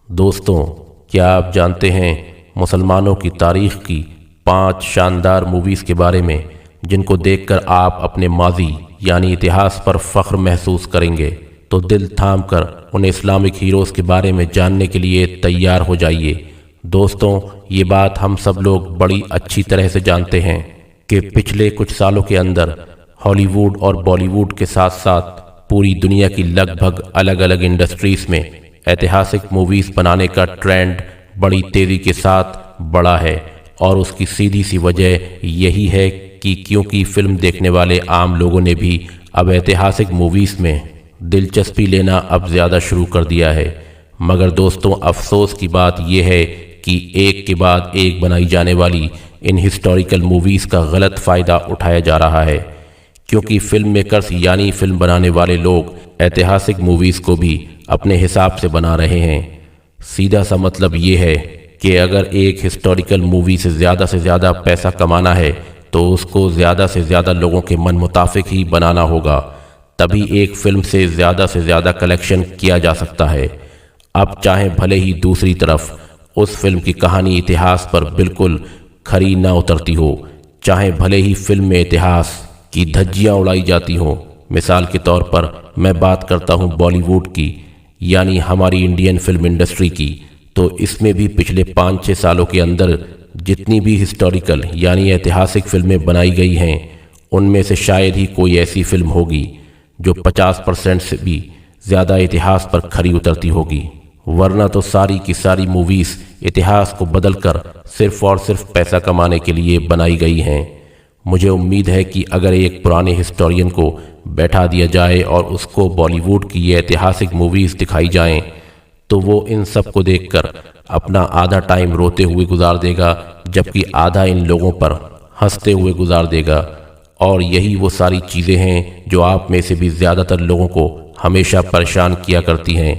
दोस्तों, क्या आप जानते हैं मुसलमानों की तारीख़ की 5 शानदार मूवीज़ के बारे में जिनको देखकर आप अपने माजी यानी इतिहास पर फ़ख्र महसूस करेंगे। तो दिल थाम कर उन इस्लामिक हीरोज़ के बारे में जानने के लिए तैयार हो जाइए। दोस्तों, ये बात हम सब लोग बड़ी अच्छी तरह से जानते हैं कि पिछले कुछ सालों के अंदर हॉलीवुड और बॉलीवुड के साथ साथ पूरी दुनिया की लगभग अलग अलग इंडस्ट्रीज़ में ऐतिहासिक मूवीज़ बनाने का ट्रेंड बड़ी तेज़ी के साथ बढ़ा है। और उसकी सीधी सी वजह यही है कि क्योंकि फ़िल्म देखने वाले आम लोगों ने भी अब ऐतिहासिक मूवीज़ में दिलचस्पी लेना अब ज़्यादा शुरू कर दिया है। मगर दोस्तों, अफसोस की बात यह है कि एक के बाद एक बनाई जाने वाली इन हिस्टोरिकल मूवीज़ का गलत फ़ायदा उठाया जा रहा है, क्योंकि फ़िल्म मेकर्स यानी फ़िल्म बनाने वाले लोग ऐतिहासिक मूवीज़ को भी अपने हिसाब से बना रहे हैं। सीधा सा मतलब ये है कि अगर एक हिस्टोरिकल मूवी से ज़्यादा पैसा कमाना है तो उसको ज़्यादा से ज़्यादा लोगों के मन मुताबिक ही बनाना होगा, तभी एक फ़िल्म से ज़्यादा कलेक्शन किया जा सकता है। अब चाहे भले ही दूसरी तरफ उस फिल्म की कहानी इतिहास पर बिल्कुल खरी ना उतरती हो, चाहे भले ही फिल्म में इतिहास की धज्जियाँ उड़ाई जाती हों। मिसाल के तौर पर मैं बात करता हूँ बॉलीवुड की यानी हमारी इंडियन फिल्म इंडस्ट्री की, तो इसमें भी पिछले 5-6 सालों के अंदर जितनी भी हिस्टोरिकल यानी ऐतिहासिक फिल्में बनाई गई हैं, उनमें से शायद ही कोई ऐसी फिल्म होगी जो 50% से भी ज़्यादा इतिहास पर खरी उतरती होगी। वरना तो सारी की सारी मूवीज़ इतिहास को बदलकर सिर्फ़ और सिर्फ पैसा कमाने के लिए बनाई गई हैं। मुझे उम्मीद है कि अगर एक पुराने हिस्टोरियन को बैठा दिया जाए और उसको बॉलीवुड की ये ऐतिहासिक मूवीज़ दिखाई जाएं, तो वो इन सब को देखकर अपना आधा टाइम रोते हुए गुजार देगा, जबकि आधा इन लोगों पर हंसते हुए गुजार देगा। और यही वो सारी चीज़ें हैं जो आप में से भी ज़्यादातर लोगों को हमेशा परेशान किया करती हैं।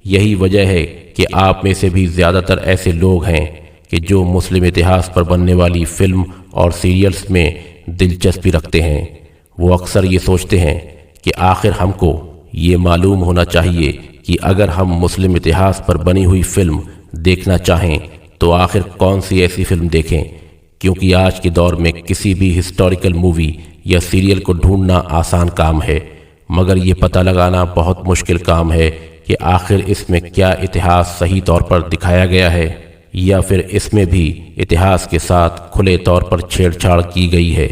यही वजह है कि आप में से भी ज़्यादातर ऐसे लोग हैं कि जो मुस्लिम इतिहास पर बनने वाली फ़िल्म और सीरियल्स में दिलचस्पी रखते हैं। वो अक्सर ये सोचते हैं कि आखिर हमको ये मालूम होना चाहिए कि अगर हम मुस्लिम इतिहास पर बनी हुई फ़िल्म देखना चाहें तो आखिर कौन सी ऐसी फ़िल्म देखें, क्योंकि आज के दौर में किसी भी हिस्टोरिकल मूवी या सीरियल को ढूंढना आसान काम है, मगर ये पता लगाना बहुत मुश्किल काम है कि आखिर इसमें क्या इतिहास सही तौर पर दिखाया गया है या फिर इसमें भी इतिहास के साथ खुले तौर पर छेड़छाड़ की गई है।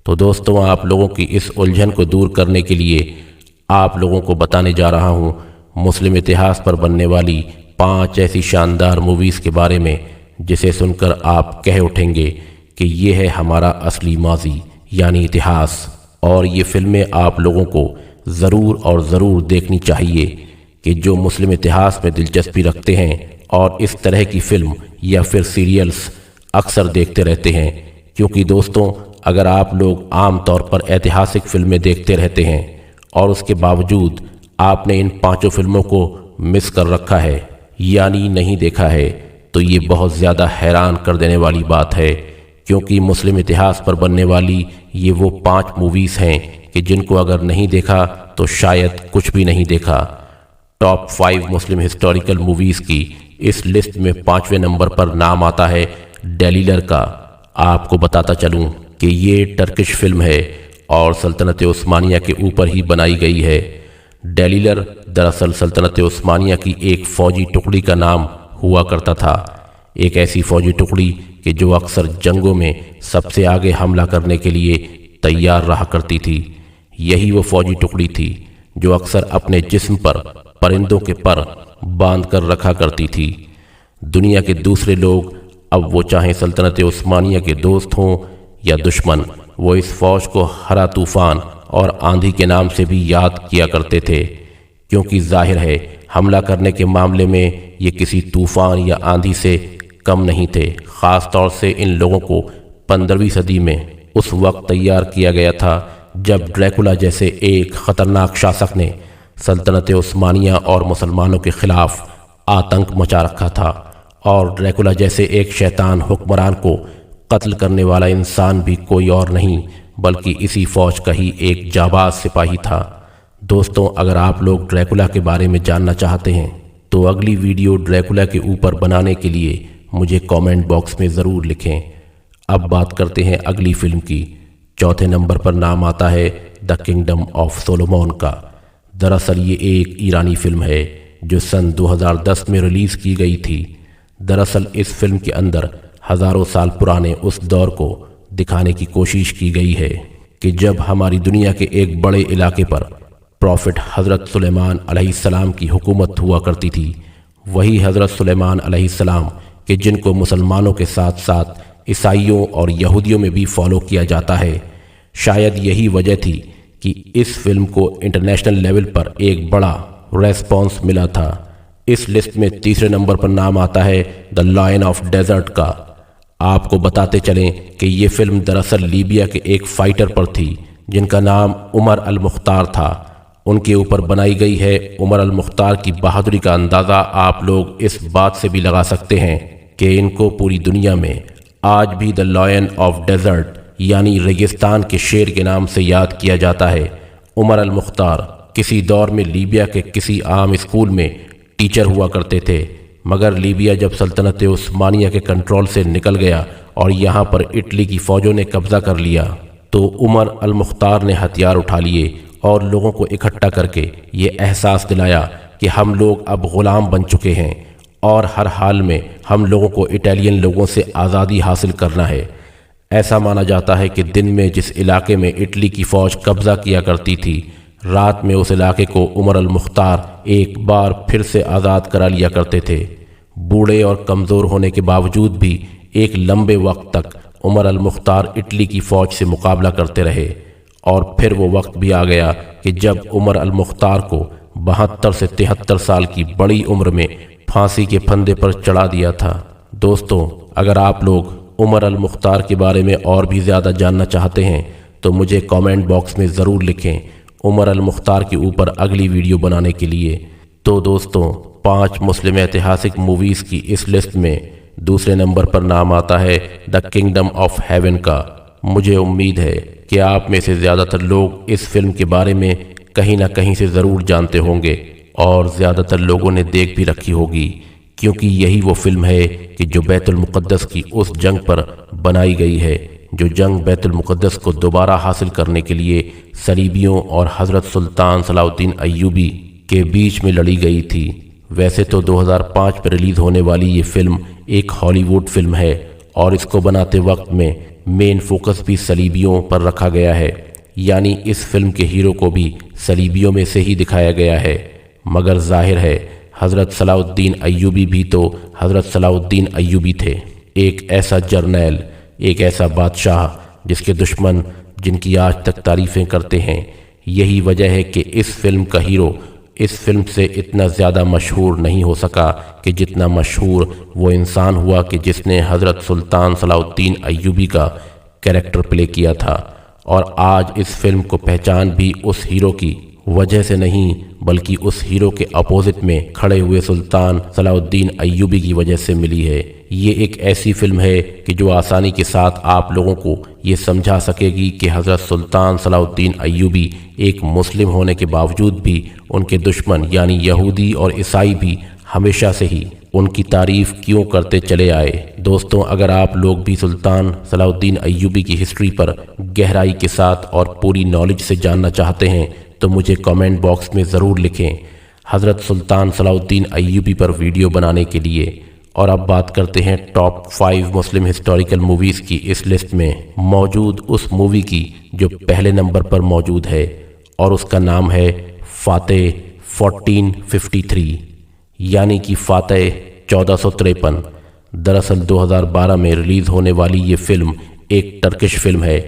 तो दोस्तों, आप लोगों की इस उलझन को दूर करने के लिए आप लोगों को बताने जा रहा हूँ मुस्लिम इतिहास पर बनने वाली 5 ऐसी शानदार मूवीज़ के बारे में जिसे सुनकर आप कह उठेंगे कि ये है हमारा असली माजी यानी इतिहास। और ये फिल्में आप लोगों को ज़रूर देखनी चाहिए कि जो मुस्लिम इतिहास में दिलचस्पी रखते हैं और इस तरह की फ़िल्म या फिर सीरियल्स अक्सर देखते रहते हैं। क्योंकि दोस्तों, अगर आप लोग आम तौर पर ऐतिहासिक फिल्में देखते रहते हैं और उसके बावजूद आपने इन 5 फिल्मों को मिस कर रखा है यानी नहीं देखा है, तो ये बहुत ज़्यादा हैरान कर देने वाली बात है। क्योंकि मुस्लिम इतिहास पर बनने वाली ये वो 5 मूवीज़ हैं कि जिनको अगर नहीं देखा तो शायद कुछ भी नहीं देखा। टॉप 5 मुस्लिम हिस्टोरिकल मूवीज़ की इस लिस्ट में 5वें नंबर पर नाम आता है डेलीलर का। आपको बताता चलूं कि ये टर्किश फिल्म है और सल्तनत उस्मानिया के ऊपर ही बनाई गई है। डेलीलर दरअसल सल्तनत उस्मानिया की एक फ़ौजी टुकड़ी का नाम हुआ करता था। एक ऐसी फ़ौजी टुकड़ी कि जो अक्सर जंगों में सबसे आगे हमला करने के लिए तैयार रहा करती थी। यही वो फ़ौजी टुकड़ी थी जो अक्सर अपने जिस्म पर परिंदों के पर बांध कर रखा करती थी। दुनिया के दूसरे लोग, अब वो चाहे सल्तनत उस्मानिया के दोस्त हों या दुश्मन, वो इस फ़ौज को हरा तूफ़ान और आंधी के नाम से भी याद किया करते थे, क्योंकि जाहिर है हमला करने के मामले में ये किसी तूफ़ान या आंधी से कम नहीं थे। ख़ास तौर से इन लोगों को 15वीं सदी में उस वक्त तैयार किया गया था जब ड्रैकुला जैसे एक ख़तरनाक शासक ने सल्तनत उस्मानिया और मुसलमानों के ख़िलाफ़ आतंक मचा रखा था। और ड्रैकुला जैसे एक शैतान हुक्मरान को कत्ल करने वाला इंसान भी कोई और नहीं बल्कि इसी फ़ौज का ही एक जाबाज सिपाही था। दोस्तों, अगर आप लोग ड्रैकुला के बारे में जानना चाहते हैं तो अगली वीडियो ड्रैकुला के ऊपर बनाने के लिए मुझे कमेंट बॉक्स में ज़रूर लिखें। अब बात करते हैं अगली फिल्म की। चौथे नंबर पर नाम आता है द किंगडम ऑफ सोलोमन का। दरअसल ये एक ईरानी फिल्म है जो सन 2010 में रिलीज़ की गई थी। दरअसल इस फिल्म के अंदर हज़ारों साल पुराने उस दौर को दिखाने की कोशिश की गई है कि जब हमारी दुनिया के एक बड़े इलाके पर प्रॉफिट हज़रत सुलेमान अलैहिस्सलाम की हुकूमत हुआ करती थी। वही हज़रत सुलेमान अलैहिस्सलाम कि जिनको मुसलमानों के साथ साथ ईसाइयों और यहूदियों में भी फॉलो किया जाता है। शायद यही वजह थी कि इस फिल्म को इंटरनेशनल लेवल पर एक बड़ा रेस्पॉन्स मिला था। इस लिस्ट में तीसरे नंबर पर नाम आता है द लायन ऑफ डेजर्ट का। आपको बताते चलें कि ये फिल्म दरअसल लीबिया के एक फाइटर पर थी जिनका नाम उमर अल मुख्तार था। उनके ऊपर बनाई गई है। उमर अल मुख्तार की बहादुरी का अंदाज़ा आप लोग इस बात से भी लगा सकते हैं कि इनको पूरी दुनिया में आज भी द लायन ऑफ डेजर्ट यानी रेगिस्तान के शेर के नाम से याद किया जाता है। उमर अल मुख्तार किसी दौर में लीबिया के किसी आम स्कूल में टीचर हुआ करते थे, मगर लीबिया जब सल्तनत उस्मानिया के कंट्रोल से निकल गया और यहाँ पर इटली की फ़ौजों ने कब्ज़ा कर लिया तो उमर अल मुख्तार ने हथियार उठा लिए और लोगों को इकट्ठा करके ये एहसास दिलाया कि हम लोग अब ग़ुलाम बन चुके हैं और हर हाल में हम लोगों को इटालियन लोगों से आज़ादी हासिल करना है। ऐसा माना जाता है कि दिन में जिस इलाके में इटली की फ़ौज कब्ज़ा किया करती थी, रात में उस इलाके को उमर अल मुख्तार एक बार फिर से आज़ाद करा लिया करते थे। बूढ़े और कमज़ोर होने के बावजूद भी एक लंबे वक्त तक उमर अल मुख्तार इटली की फ़ौज से मुकाबला करते रहे और फिर वो वक्त भी आ गया कि जब उमर अल मुख्तार को 72 से 73 साल की बड़ी उम्र में फांसी के फंदे पर चढ़ा दिया था। दोस्तों, अगर आप लोग उमर अल मुख्तार के बारे में और भी ज़्यादा जानना चाहते हैं तो मुझे कमेंट बॉक्स में ज़रूर लिखें उमर अल मुख्तार के ऊपर अगली वीडियो बनाने के लिए। तो दोस्तों, 5 मुस्लिम ऐतिहासिक मूवीज़ की इस लिस्ट में दूसरे नंबर पर नाम आता है द किंगडम ऑफ हेवन का। मुझे उम्मीद है कि आप में से ज़्यादातर लोग इस फिल्म के बारे में कहीं ना कहीं से ज़रूर जानते होंगे और ज़्यादातर लोगों ने देख भी रखी होगी, क्योंकि यही वो फिल्म है कि जो बैतुल मुक़द्दस की उस जंग पर बनाई गई है, जो जंग बैतुल मुक़द्दस को दोबारा हासिल करने के लिए सलीबियों और हज़रत सुल्तान सलाउद्दीन अय्यूबी के बीच में लड़ी गई थी। वैसे तो 2005 में रिलीज़ होने वाली ये फिल्म एक हॉलीवुड फिल्म है और इसको बनाते वक्त में मेन फोकस भी सलीबियों पर रखा गया है, यानी इस फिल्म के हीरो को भी सलीबियों में से ही दिखाया गया है। मगर जाहिर है हज़रत सलाउद्दीन अय्यूबी भी तो हज़रत सलाउद्दीन अय्यूबी थे, एक ऐसा जर्नैल, एक ऐसा बादशाह जिसके दुश्मन जिनकी आज तक तारीफ़ें करते हैं। यही वजह है कि इस फिल्म का हीरो इस फिल्म से इतना ज़्यादा मशहूर नहीं हो सका कि जितना मशहूर वो इंसान हुआ कि जिसने हज़रत सुल्तान सलाउद्दीन अय्यूबी का कैरेक्टर प्ले किया था। और आज इस फिल्म को पहचान भी उस हीरो की वजह से नहीं बल्कि उस हीरो के अपोजिट में खड़े हुए सुल्तान सलाउद्दीन अय्यूबी की वजह से मिली है। ये एक ऐसी फिल्म है कि जो आसानी के साथ आप लोगों को ये समझा सकेगी कि हज़रत सुल्तान सलाउद्दीन अय्यूबी एक मुस्लिम होने के बावजूद भी उनके दुश्मन यानी यहूदी और ईसाई भी हमेशा से ही उनकी तारीफ़ क्यों करते चले आए। दोस्तों, अगर आप लोग भी सुल्तान सलाउद्दीन अय्यूबी की हिस्ट्री पर गहराई के साथ और पूरी नॉलेज से जानना चाहते हैं तो मुझे कमेंट बॉक्स में ज़रूर लिखें हज़रत सुल्तान सलाउद्दीन अय्यूबी पर वीडियो बनाने के लिए। और अब बात करते हैं टॉप 5 मुस्लिम हिस्टोरिकल मूवीज़ की इस लिस्ट में मौजूद उस मूवी की जो पहले नंबर पर मौजूद है और उसका नाम है फातेह 1453 यानी कि फातेह 1453। दरअसल 2012 में रिलीज़ होने वाली ये फ़िल्म एक टर्किश फ़िल्म है।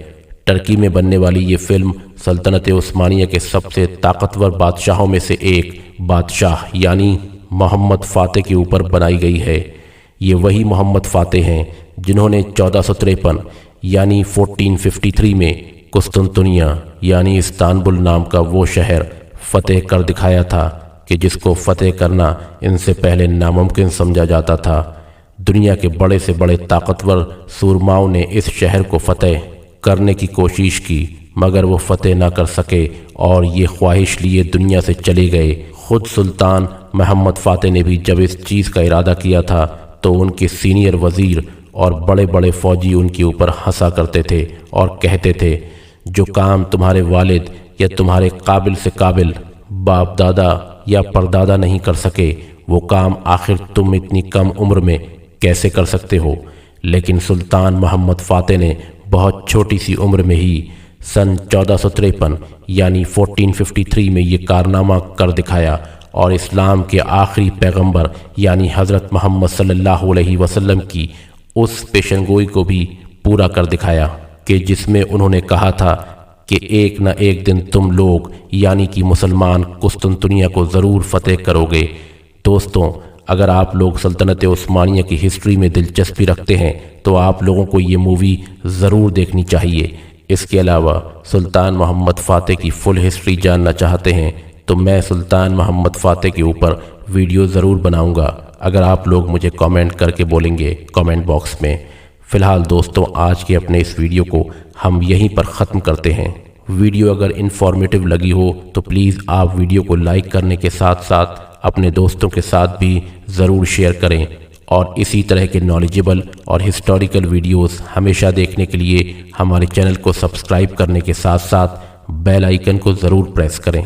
टर्की में बनने वाली ये फ़िल्म सल्तनत उस्मानिया के सबसे ताकतवर बादशाहों में से एक बादशाह यानी मोहम्मद फ़ातेह के ऊपर बनाई गई है। ये वही मोहम्मद फ़ातेह हैं जिन्होंने 1453 यानी 1453 में कुस्तुनतुनिया यानी इस्तांबुल नाम का वो शहर फ़तेह कर दिखाया था कि जिसको फ़तेह करना इनसे पहले नामुमकिन समझा जाता था। दुनिया के बड़े से बड़े ताकतवर सूरमाओं ने इस शहर को फ़तेह करने की कोशिश की मगर वो फ़तेह ना कर सके और ये ख्वाहिश लिए दुनिया से चले गए। خود سلطان محمد فاتح نے بھی جب اس چیز کا ارادہ کیا تھا تو ان کے سینئر وزیر اور بڑے بڑے فوجی ان کے اوپر ہنسا کرتے تھے اور کہتے تھے جو کام تمہارے والد یا تمہارے قابل سے قابل باپ دادا یا پردادا نہیں کر سکے وہ کام آخر تم اتنی کم عمر میں کیسے کر سکتے ہو۔ لیکن سلطان محمد فاتح نے بہت چھوٹی سی عمر میں ہی سن 1453 یعنی 1453 میں یہ کارنامہ کر دکھایا اور اسلام کے آخری پیغمبر یعنی حضرت محمد صلی اللہ علیہ وسلم کی اس پیشن گوئی کو بھی پورا کر دکھایا کہ جس میں انہوں نے کہا تھا کہ ایک نہ ایک دن تم لوگ یعنی کہ مسلمان قسطنطنیہ کو ضرور فتح کرو گے۔ دوستوں، اگر آپ لوگ سلطنت عثمانیہ کی ہسٹری میں دلچسپی رکھتے ہیں تو آپ لوگوں کو یہ مووی ضرور دیکھنی چاہیے۔ اس کے علاوہ سلطان محمد فاتح کی فل ہسٹری جاننا چاہتے ہیں تو میں سلطان محمد فاتح کے اوپر ویڈیو ضرور بناؤں گا، اگر آپ لوگ مجھے کامنٹ کر کے بولیں گے کامنٹ باکس میں۔ فی الحال دوستوں، آج کے اپنے اس ویڈیو کو ہم یہیں پر ختم کرتے ہیں۔ ویڈیو اگر انفارمیٹیو لگی ہو تو پلیز آپ ویڈیو کو لائک کرنے کے ساتھ ساتھ اپنے دوستوں کے ساتھ بھی ضرور شیئر کریں، اور اسی طرح کے نالجیبل اور ہسٹوریکل ویڈیوز ہمیشہ دیکھنے کے لیے ہمارے چینل کو سبسکرائب کرنے کے ساتھ ساتھ بیل آئیکن کو ضرور پریس کریں۔